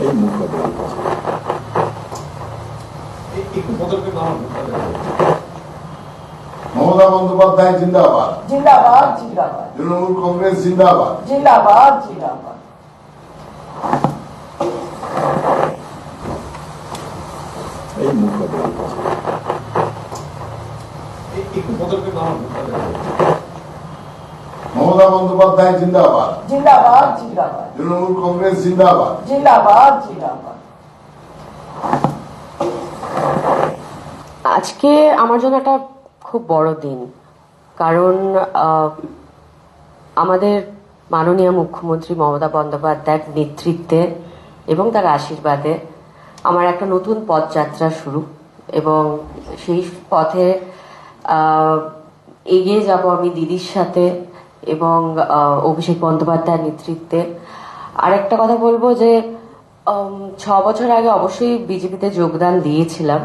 এই মুখপাত্র মমতা বন্দ্যোপাধ্যায় জিন্দাবাদ, জিন্দাবাদ জিন্দাবাদ, তৃণমূল কংগ্রেস জিন্দাবাদ, জিন্দাবাদ জিন্দাবাদ। এই মুখপাত্র মমতা বন্দ্যোপাধ্যায় জিন্দাবাদ, জিন্দাবাদ জিন্দাবাদ, তৃণমূল কংগ্রেস জিন্দাবাদ, জিন্দাবাদ জিন্দাবাদ। আজকে আমার জন্য একটা খুব বড় দিন, কারণ আমাদের মাননীয় মুখ্যমন্ত্রী মমতা বন্দ্যোপাধ্যায়ের নেতৃত্বে এবং তার আশীর্বাদে আমার একটা নতুন পথযাত্রা শুরু, এবং সেই পথে এগিয়ে যাব আমি দিদির সাথে এবং অভিষেক বন্দ্যোপাধ্যায়ের নেতৃত্বে। আরেকটা কথা বলবো যে 6 বছর আগে অবশ্যই বিজেপিতে যোগদান দিয়েছিলাম।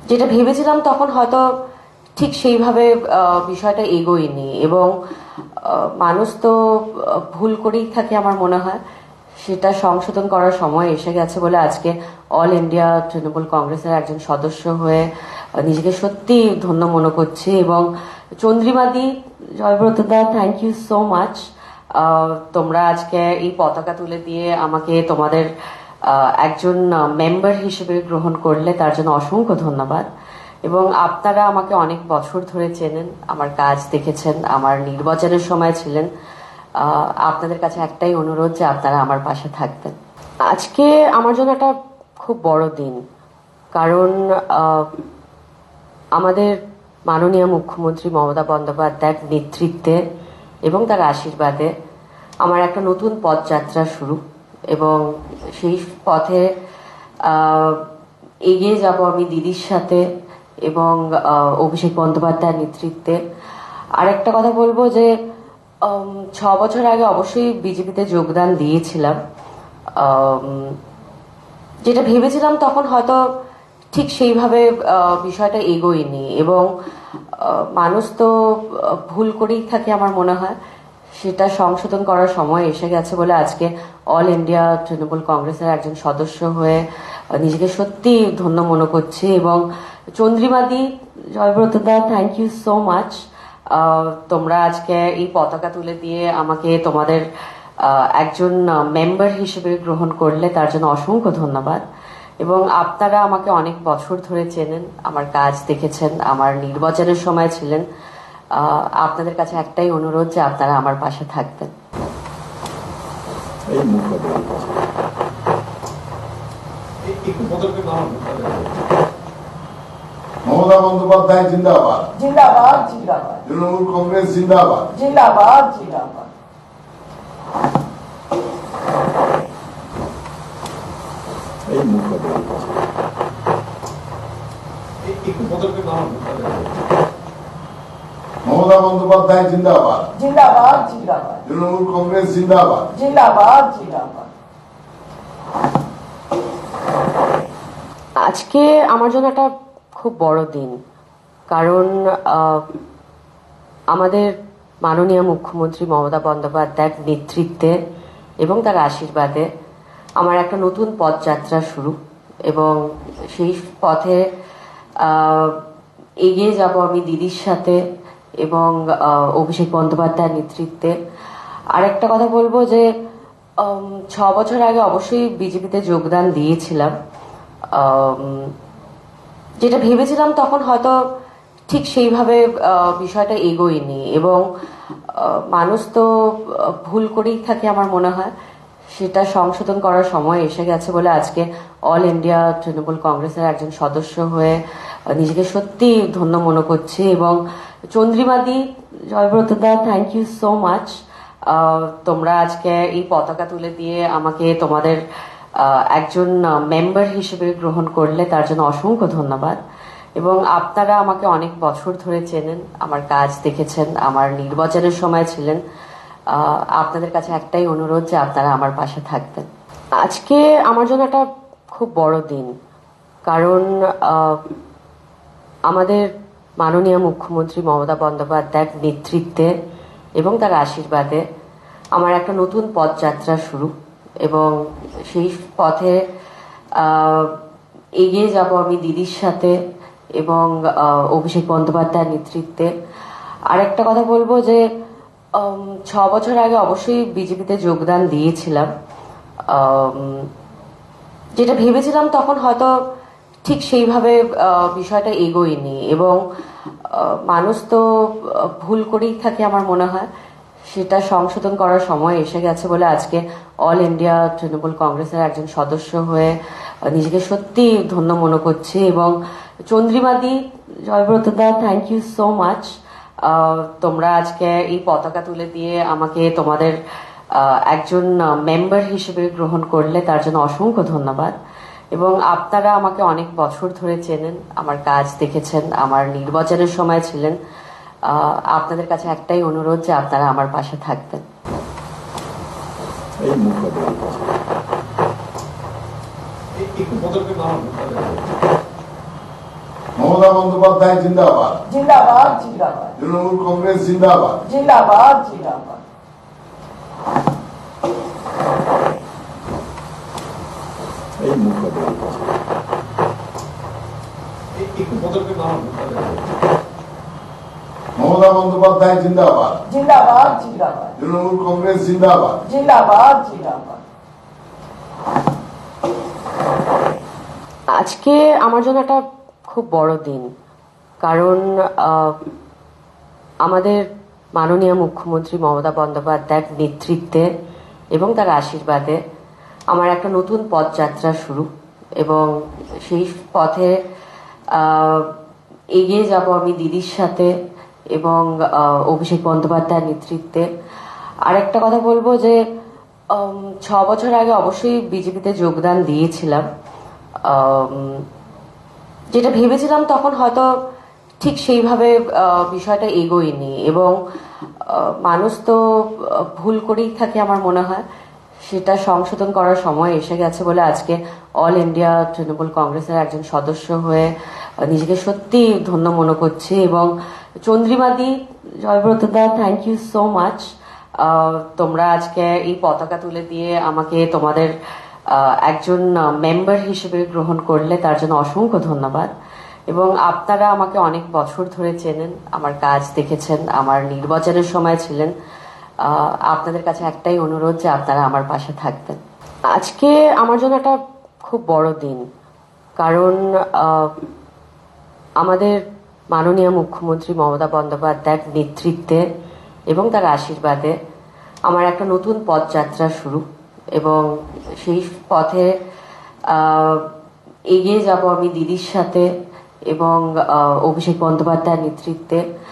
যেটা ভেবেছিলাম তখন হয়তো ঠিক সেইভাবে বিষয়টা এগোয়নি, এবং মানুষ তো ভুল করেই থাকে আমার মনে হয়। সেটা সংশোধন করার সময় এসে গেছে বলে আজকে অল ইন্ডিয়া তৃণমূল কংগ্রেসের একজন সদস্য হয়ে নিজেকে সত্যি ধন্য মনে করছি। এবং চন্দ্রিমাদি, জয়ব্রতদা, থ্যাংক ইউ সো মাচ। তোমরা আজকে এই পতাকা তুলে দিয়ে আমাকে তোমাদের একজন মেম্বার হিসেবে গ্রহণ করলে, তার জন্য অসংখ্য ধন্যবাদ। এবং আপনারা আমাকে অনেক বছর ধরে চেনেন, আমার কাজ দেখেছেন, আমার নির্বাচনের সময় ছিলেন। আপনাদের কাছে একটাই অনুরোধ যে আপনারা আমার পাশে থাকবেন। আজকে আমার জন্য একটা খুব বড় দিন, কারণ আমাদের মাননীয় মুখ্যমন্ত্রী মমতা বন্দ্যোপাধ্যায়ের নেতৃত্বে এবং তার আশীর্বাদে আমার একটা নতুন পথযাত্রা শুরু, এবং সেই পথে এগিয়ে যাব আমি দিদির সাথে এবং অভিষেক বন্দ্যোপাধ্যায়ের নেতৃত্বে। আরেকটা কথা বলবো যে 6 বছর আগে অবশ্যই বিজেপিতে যোগদান দিয়েছিলাম। যেটা ভেবেছিলাম তখন হয়তো ঠিক সেইভাবে বিষয়টা এগোয়নি, এবং মানুষ তো ভুল করেই থাকে আমার মনে হয়। সেটা সংশোধন করার সময় এসে গেছে বলে আজকে অল ইন্ডিয়া তৃণমূল কংগ্রেসের একজন সদস্য হয়ে নিজেকে সত্যি ধন্য মনে করছি। এবং চন্দ্রিমাদি, জয়ব্রতদা, থ্যাংক ইউ সো মাচ। তোমরা আজকে এই পতাকা তুলে দিয়ে আমাকে তোমাদের একজন মেম্বার হিসেবে গ্রহণ করলে, তার জন্য অসংখ্য ধন্যবাদ। এবং আপনারা আমাকে অনেক বছর ধরে চেনেন, আমার কাজ দেখেছেন, আমার নির্বাচনের সময় ছিলেন। আপনাদের কাছে একটাই অনুরোধ যে আপনারা আমার পাশে থাকবেন। এই মুখপাত্র মমতা বন্দ্যোপাধ্যায় জিন্দাবাদ, জিন্দাবাদ জিন্দাবাদ, তৃণমূল কংগ্রেস জিন্দাবাদ, জিন্দাবাদ জিন্দাবাদ। এই মুখপাত্র মমতা বন্দ্যোপাধ্যায় জিন্দাবাদ, জিন্দাবাদ জিন্দাবাদ, তৃণমূল কংগ্রেস জিন্দাবাদ, জিন্দাবাদ জিন্দাবাদ। আজকে আমার জন্য একটা খুব বড় দিন, কারণ আমাদের মাননীয় মুখ্যমন্ত্রী মমতা বন্দ্যোপাধ্যায়ের নেতৃত্বে এবং তার আশীর্বাদে আমার একটা নতুন পথযাত্রা শুরু, এবং সেই পথে এগিয়ে যাব আমি দিদির সাথে এবং অভিষেক বন্দ্যোপাধ্যায়ের নেতৃত্বে। আরেকটা কথা বলবো যে 6 বছর আগে অবশ্যই বিজেপিতে যোগদান দিয়েছিলাম। যেটা ভেবেছিলাম তখন হয়তো ঠিক সেইভাবে বিষয়টা এগোয়নি, এবং মানুষ তো ভুল করেই থাকে আমার মনে হয়। সেটা সংশোধন করার সময় এসে গেছে বলে আজকে অল ইন্ডিয়া তৃণমূল কংগ্রেসের একজন সদস্য হয়ে নিজেকে সত্যি ধন্য মনে করছি। এবং চন্দ্রিমাদি, জয়ব্রতদা, থ্যাংক ইউ সো মাচ। তোমরা আজকে এই পতাকা তুলে দিয়ে আমাকে তোমাদের একজন মেম্বার হিসেবে গ্রহণ করলে, তার জন্য অসংখ্য ধন্যবাদ। এবং আপনারা আমাকে অনেক বছর ধরে চেনেন, আমার কাজ দেখেছেন, আমার নির্বাচনের সময় ছিলেন। আপনাদের কাছে একটাই অনুরোধ যে আপনারা আমার পাশে থাকবেন। আজকে আমার জন্য একটা খুব বড় দিন, কারণ আমাদের মাননীয় মুখ্যমন্ত্রী মমতা বন্দ্যোপাধ্যায়ের নেতৃত্বে এবং তার আশীর্বাদে আমার একটা নতুন পথযাত্রা শুরু, এবং সেই পথে এগিয়ে যাব আমি দিদির সাথে এবং অভিষেক বন্দ্যোপাধ্যায়ের নেতৃত্বে। আরেকটা কথা বলবো যে 6 বছর আগে অবশ্যই বিজেপিতে যোগদান দিয়েছিলাম। যেটা ভেবেছিলাম তখন হয়তো ঠিক সেইভাবে বিষয়টা এগোয়নি এবং মানুষ তো ভুল করেই থাকে আমার মনে হয়। সেটা সংশোধন করার সময় এসে গেছে বলে আজকে অল ইন্ডিয়া তৃণমূল কংগ্রেসের একজন সদস্য হয়ে নিজেকে সত্যি ধন্য মনে করছি। এবং চন্দ্রিমাদি, জয়ব্রত দা, থ্যাংক ইউ সো মাচ। তোমরা আজকে এই পতাকা তুলে দিয়ে আমাকে তোমাদের একজন মেম্বার হিসেবে গ্রহণ করলে, তার জন্য অসংখ্য ধন্যবাদ। এবং আপনারা আমাকে অনেক বছর ধরে চেনেন, আমার কাজ দেখেছেন, আমার নির্বাচনের সময় ছিলেন। আপনাদের কাছে একটাই অনুরোধ যে আপনারা আমার পাশে থাকবেন। এই মুখোদে মমতা বন্দ্যোপাধ্যায় জিন্দাবাদ, জিন্দাবাদ জিন্দাবাদ তৃণমূল কংগ্রেস জিন্দাবাদ। জিন্দাবাদ জিন্দাবাদ। এই মুখোদে মমতা বন্দ্যোপাধ্যায় জিন্দাবাদ, জিন্দাবাদ জিন্দাবাদ তৃণমূল কংগ্রেস জিন্দাবাদ। জিন্দাবাদ জিন্দাবাদ। আজকে আমার জন্য একটা খুব বড় দিন, কারণ আমাদের মাননীয় মুখ্যমন্ত্রী মমতা বন্দ্যোপাধ্যায়ের নেতৃত্বে এবং তার আশীর্বাদে আমার একটা নতুন পথযাত্রা শুরু এবং সেই পথে এগিয়ে যাব আমি দিদির সাথে এবং অভিষেক বন্দ্যোপাধ্যায়ের নেতৃত্বে। আরেকটা কথা বলবো যে 6 বছর আগে অবশ্যই বিজেপিতে যোগদান দিয়েছিলাম। যেটা ভেবেছিলাম তখন হয়তো ঠিক সেইভাবে বিষয়টা এগোয়নি এবং মানুষ তো ভুল করেই থাকে আমার মনে হয়। সেটা সংশোধন করার সময় এসে গেছে বলে আজকে অল ইন্ডিয়া তৃণমূল কংগ্রেসের একজন সদস্য হয়ে নিজেকে সত্যি ধন্য মনে করছি। এবং চন্দ্রিমাদি, জয়ব্রত দা, থ্যাংক ইউ সো মাচ। তোমরা আজকে এই পতাকা তুলে দিয়ে আমাকে তোমাদের একজন মেম্বার হিসেবে গ্রহণ করলে, তার জন্য অসংখ্য ধন্যবাদ। এবং আপনারা আমাকে অনেক বছর ধরে চেনেন, আমার কাজ দেখেছেন, আমার নির্বাচনের সময় ছিলেন। আপনাদের কাছে একটাই অনুরোধ যে আপনারা আমার পাশে থাকবেন। আজকে আমার জন্য একটা খুব বড় দিন, কারণ আমাদের মাননীয় মুখ্যমন্ত্রী মমতা বন্দ্যোপাধ্যায়ের নেতৃত্বে এবং তার আশীর্বাদে আমার একটা নতুন পথযাত্রা শুরু এবং সেই পথে এগিয়ে যাব আমি দিদির সাথে এবং অভিষেক বন্দ্যোপাধ্যায়ের নেতৃত্বে।